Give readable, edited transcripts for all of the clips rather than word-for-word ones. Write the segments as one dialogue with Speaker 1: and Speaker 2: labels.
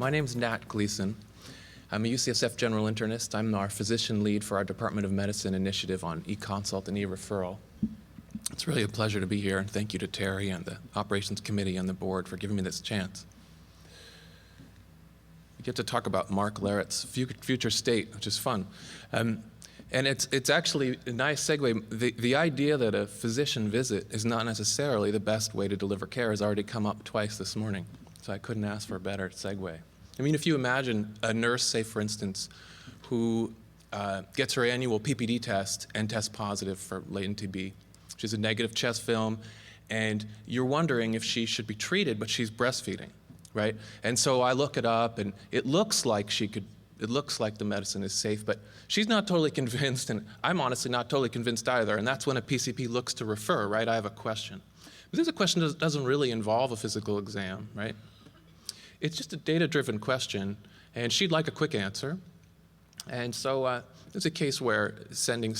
Speaker 1: My name's Nat Gleason. I'm a UCSF general internist. I'm our physician lead for our Department of Medicine initiative on e-consult and e-referral. It's really a pleasure to be here, and thank you to Terry and the operations committee and the board for giving me this chance. We get to talk about Mark Larrett's future state, which is fun. And it's actually a nice segue. The idea that a physician visit is not necessarily the best way to deliver care has already come up twice this morning, so I couldn't ask for a better segue. I mean, if you imagine a nurse, say for instance, who gets her annual PPD test and tests positive for latent TB. She's a negative chest film, and you're wondering if she should be treated, but she's breastfeeding, right? And so I look it up, and it looks like the medicine is safe, but she's not totally convinced, and I'm honestly not totally convinced either, and that's when a PCP looks to refer, right? I have a question. But this is a question that doesn't really involve a physical exam, right? It's just a data-driven question, and she'd like a quick answer. And so there's a case where sending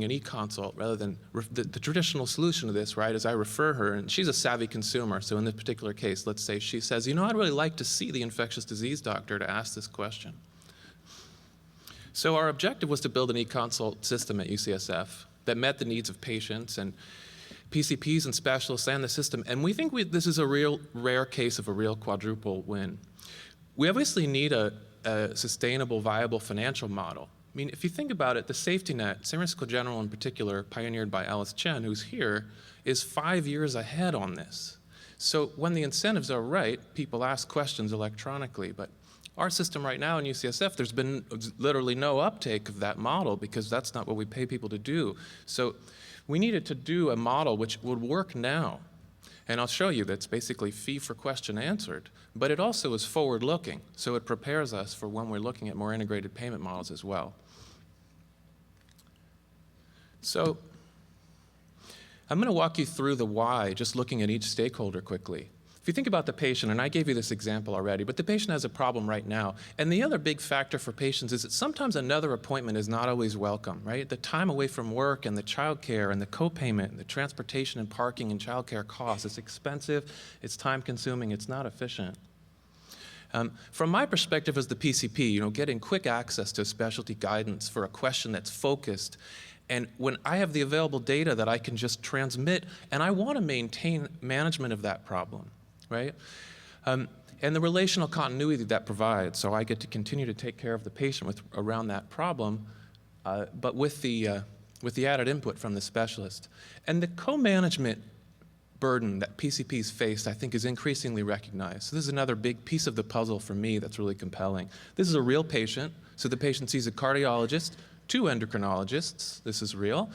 Speaker 1: an e-consult rather than the traditional solution to this, right, is I refer her, and she's a savvy consumer. So in this particular case, let's say she says, you know, I'd really like to see the infectious disease doctor to ask this question. So our objective was to build an e-consult system at UCSF that met the needs of patients and PCPs and specialists and the system, and we think this is a real rare case of a real quadruple win. We obviously need a sustainable, viable financial model. I mean, if you think about it, the safety net, San Francisco General in particular, pioneered by Alice Chen, who's here, is 5 years ahead on this. So when the incentives are right, people ask questions electronically, but our system right now in UCSF, there's been literally no uptake of that model because that's not what we pay people to do. So we needed to do a model which would work now. And I'll show you that's basically fee for question answered, but it also is forward-looking, so it prepares us for when we're looking at more integrated payment models as well. So I'm going to walk you through the why, just looking at each stakeholder quickly. If you think about the patient, and I gave you this example already, but the patient has a problem right now. And the other big factor for patients is that sometimes another appointment is not always welcome, right? The time away from work and the childcare and the co-payment and the transportation and parking and childcare costs, it's expensive, it's time consuming, it's not efficient. From my perspective as the PCP, you know, getting quick access to specialty guidance for a question that's focused, and when I have the available data that I can just transmit, and I want to maintain management of that problem. Right? And the relational continuity that provides, so I get to continue to take care of the patient around that problem, but with the added input from the specialist. And the co-management burden that PCPs face, I think, is increasingly recognized. So this is another big piece of the puzzle for me that's really compelling. This is a real patient, so the patient sees a cardiologist, 2 endocrinologists, this is real,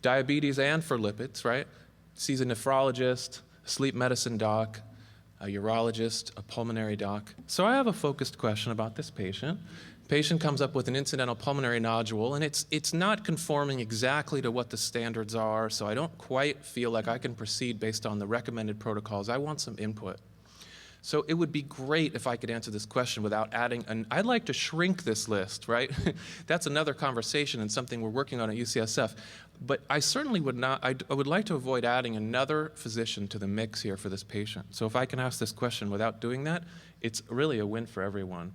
Speaker 1: diabetes and for lipids, right? Sees a nephrologist, a sleep medicine doc, a urologist, a pulmonary doc. So I have a focused question about this patient. Patient comes up with an incidental pulmonary nodule, and it's not conforming exactly to what the standards are, so I don't quite feel like I can proceed based on the recommended protocols. I want some input. So it would be great if I could answer this question without adding I'd like to shrink this list, right? That's another conversation and something we're working on at UCSF. But I certainly would not, I would like to avoid adding another physician to the mix here for this patient. So if I can ask this question without doing that, it's really a win for everyone.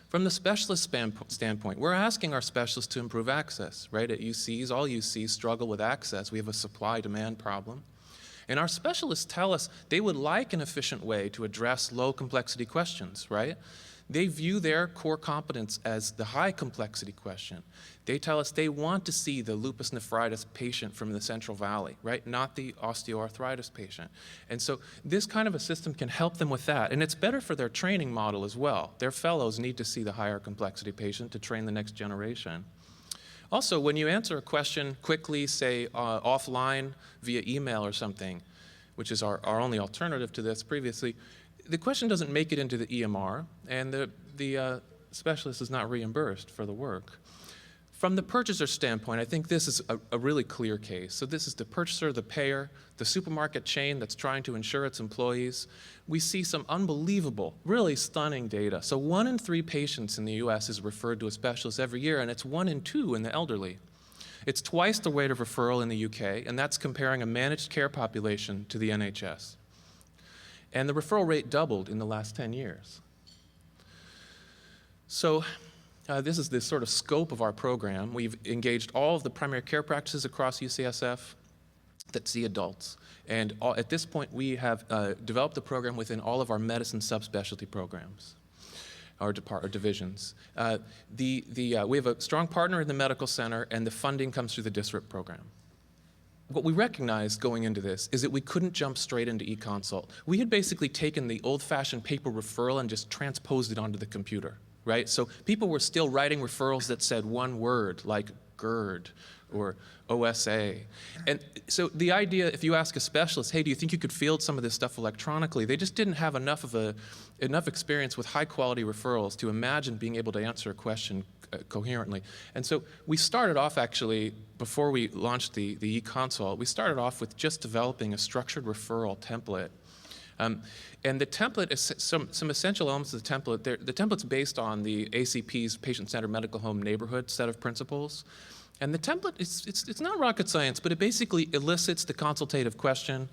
Speaker 1: From the specialist standpoint, we're asking our specialists to improve access, right? At UCs, all UCs struggle with access. We have a supply-demand problem. And our specialists tell us they would like an efficient way to address low complexity questions, right? They view their core competence as the high complexity question. They tell us they want to see the lupus nephritis patient from the Central Valley, right? Not the osteoarthritis patient. And so this kind of a system can help them with that. And it's better for their training model as well. Their fellows need to see the higher complexity patient to train the next generation. Also, when you answer a question quickly, say offline via email or something, which is our only alternative to this previously, the question doesn't make it into the EMR, and the specialist is not reimbursed for the work. From the purchaser standpoint, I think this is a really clear case. So this is the purchaser, the payer, the supermarket chain that's trying to insure its employees. We see some unbelievable, really stunning data. So 1 in 3 patients in the US is referred to a specialist every year, and it's 1 in 2 in the elderly. It's twice the rate of referral in the UK, and that's comparing a managed care population to the NHS. And the referral rate doubled in the last 10 years. So this is the sort of scope of our program. We've engaged all of the primary care practices across UCSF that see adults. And at this point, we have developed the program within all of our medicine subspecialty programs, or divisions. We have a strong partner in the medical center, and the funding comes through the district program. What we recognized going into this is that we couldn't jump straight into eConsult. We had basically taken the old-fashioned paper referral and just transposed it onto the computer, right? So people were still writing referrals that said one word, like GERD or OSA. And so the idea, if you ask a specialist, hey, do you think you could field some of this stuff electronically? They just didn't have enough experience with high-quality referrals to imagine being able to answer a question coherently. And so we started off, actually, before we launched the eConsult, we started off with just developing a structured referral template. And the template is some essential elements of the template. The template's based on the ACP's Patient-Centered Medical Home Neighborhood set of principles. And the template, it's not rocket science, but it basically elicits the consultative question.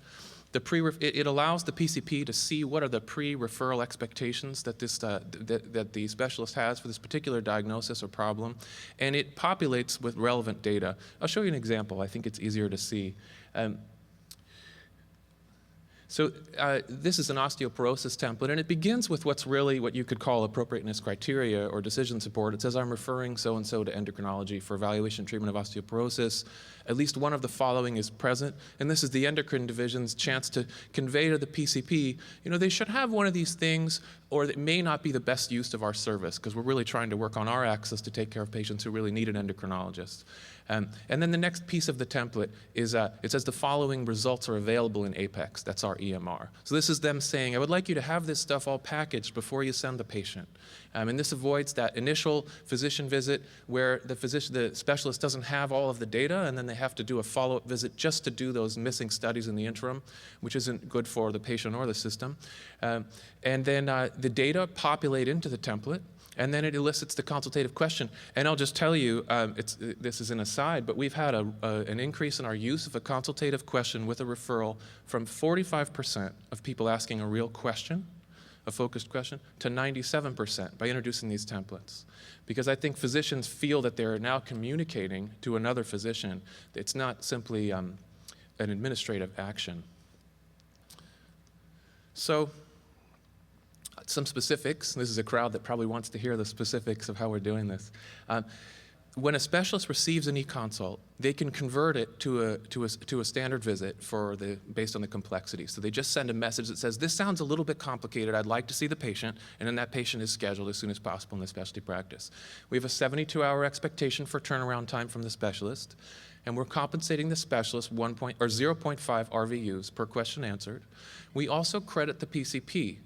Speaker 1: It allows the PCP to see what are the pre-referral expectations that that the specialist has for this particular diagnosis or problem, and it populates with relevant data. I'll show you an example. I think it's easier to see. So this is an osteoporosis template, and it begins with what's really what you could call appropriateness criteria or decision support. It says, I'm referring so-and-so to endocrinology for evaluation and treatment of osteoporosis. At least one of the following is present, and this is the endocrine division's chance to convey to the PCP, they should have one of these things, or it may not be the best use of our service, because we're really trying to work on our access to take care of patients who really need an endocrinologist. And then the next piece of the template is, it says the following results are available in Apex. That's our EMR. So this is them saying, I would like you to have this stuff all packaged before you send the patient. And this avoids that initial physician visit where the specialist doesn't have all of the data, and then they have to do a follow-up visit just to do those missing studies in the interim, which isn't good for the patient or the system. And then the data populate into the template, and then it elicits the consultative question. And I'll just tell you, this is an aside, but we've had an increase in our use of a consultative question with a referral from 45% of people asking a real question, a focused question, to 97% by introducing these templates. Because I think physicians feel that they're now communicating to another physician. It's not simply an administrative action. So, some specifics. This is a crowd that probably wants to hear the specifics of how we're doing this. When a specialist receives an eConsult, they can convert it to a standard visit based on the complexity. So they just send a message that says, this sounds a little bit complicated, I'd like to see the patient, and then that patient is scheduled as soon as possible in the specialty practice. We have a 72-hour expectation for turnaround time from the specialist, and we're compensating the specialist 0.5 RVUs per question answered. We also credit the PCP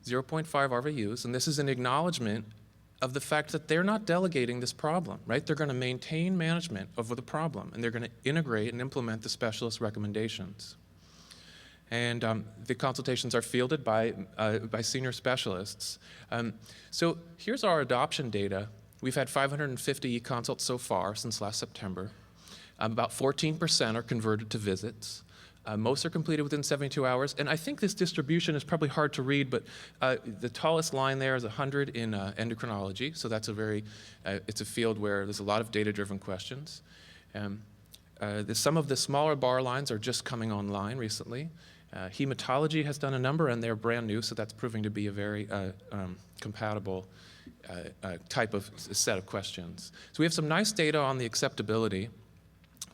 Speaker 1: 0.5 RVUs, and this is an acknowledgement of the fact that they're not delegating this problem, right? They're going to maintain management of the problem, and they're going to integrate and implement the specialist recommendations. And the consultations are fielded by senior specialists. So here's our adoption data. We've had 550 e-consults so far since last September. About 14% are converted to visits. Most are completed within 72 hours, and I think this distribution is probably hard to read, but the tallest line there is 100 in endocrinology, so that's it's a field where there's a lot of data-driven questions. Some of the smaller bar lines are just coming online recently. Hematology has done a number, and they're brand new, so that's proving to be a very compatible type of set of questions. So we have some nice data on the acceptability.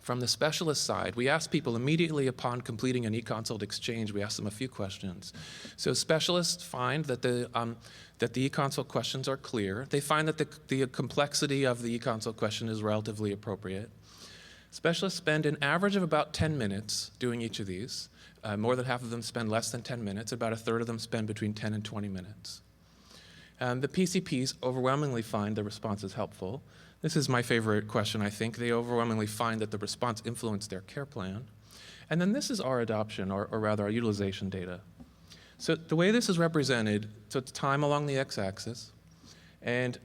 Speaker 1: From the specialist side, we ask people immediately upon completing an eConsult exchange, we ask them a few questions. So specialists find that the eConsult questions are clear. They find that the complexity of the eConsult question is relatively appropriate. Specialists spend an average of about 10 minutes doing each of these. More than half of them spend less than 10 minutes. About a third of them spend between 10 and 20 minutes. The PCPs overwhelmingly find the responses helpful. This is my favorite question, I think. They overwhelmingly find that the response influenced their care plan. And then this is our adoption, or rather our utilization data. So the way this is represented, so it's time along the x-axis, and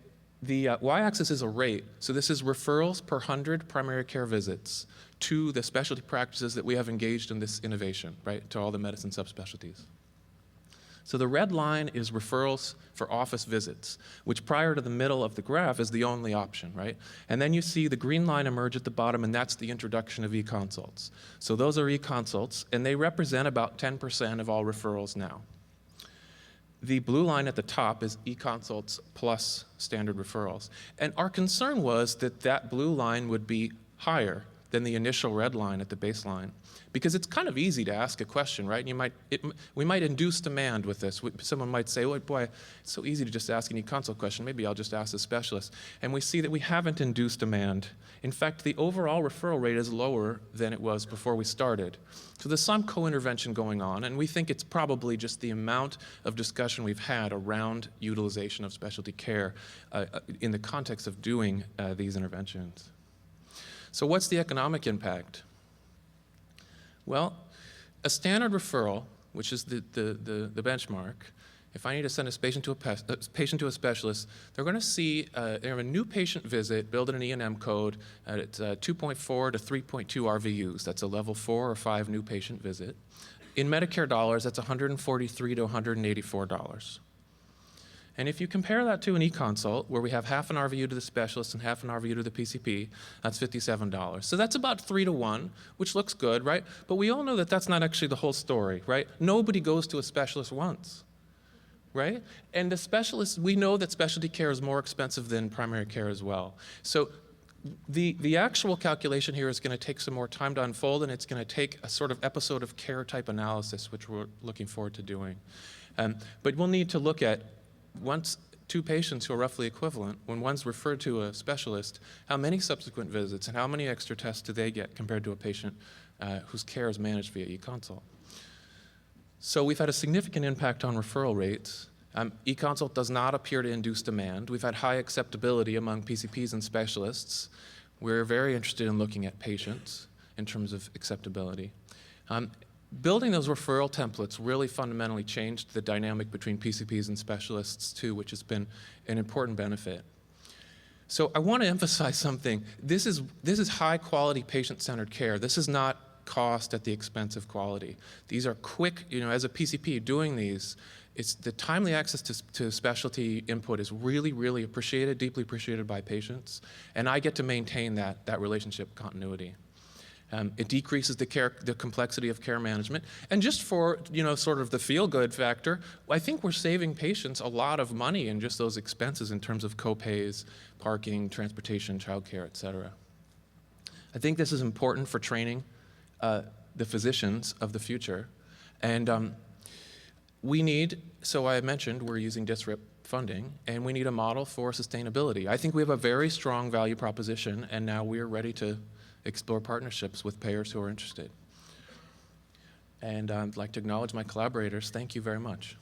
Speaker 1: the y-axis is a rate. So this is referrals per 100 primary care visits to the specialty practices that we have engaged in this innovation, right, to all the medicine subspecialties. So the red line is referrals for office visits, which prior to the middle of the graph is the only option, right? And then you see the green line emerge at the bottom, and that's the introduction of e-consults. So those are e-consults, and they represent about 10% of all referrals now. The blue line at the top is e-consults plus standard referrals. And our concern was that that blue line would be higher than the initial red line at the baseline, because it's kind of easy to ask a question, right? And we might induce demand with this. Someone might say, oh, boy, it's so easy to just ask an e-consult question. Maybe I'll just ask a specialist. And we see that we haven't induced demand. In fact, the overall referral rate is lower than it was before we started. So there's some co-intervention going on, and we think it's probably just the amount of discussion we've had around utilization of specialty care in the context of doing these interventions. So what's the economic impact? Well, a standard referral, which is the benchmark, if I need to send a patient to a specialist, they're going to see they have a new patient visit, build in an E&M code at 2.4 to 3.2 RVUs. That's a level 4 or 5 new patient visit. In Medicare dollars, that's $143 to $184. And if you compare that to an e-consult, where we have half an RVU to the specialist and half an RVU to the PCP, that's $57. So that's about 3 to 1, which looks good, right? But we all know that that's not actually the whole story, right? Nobody goes to a specialist once, right? And the specialist, we know that specialty care is more expensive than primary care as well. So the actual calculation here is going to take some more time to unfold, and it's going to take a sort of episode of care type analysis, which we're looking forward to doing. But we'll need to look at, once two patients who are roughly equivalent, when one's referred to a specialist, how many subsequent visits and how many extra tests do they get compared to a patient whose care is managed via e-consult. So we've had a significant impact on referral rates. E-consult does not appear to induce demand. We've had high acceptability among PCPs and specialists. We're very interested in looking at patients in terms of acceptability. Building those referral templates really fundamentally changed the dynamic between PCPs and specialists too, which has been an important benefit. So I want to emphasize something. This is high quality patient-centered care. This is not cost at the expense of quality. These are quick, as a PCP doing these, the timely access to specialty input is really, really appreciated, deeply appreciated by patients, and I get to maintain that relationship continuity. It decreases the complexity of care management. And just for, sort of the feel-good factor, I think we're saving patients a lot of money in just those expenses in terms of co-pays, parking, transportation, childcare, et cetera. I think this is important for training the physicians of the future. And so I mentioned we're using DISRIP funding, and we need a model for sustainability. I think we have a very strong value proposition, and now we're ready to explore partnerships with payers who are interested. And I'd like to acknowledge my collaborators. Thank you very much.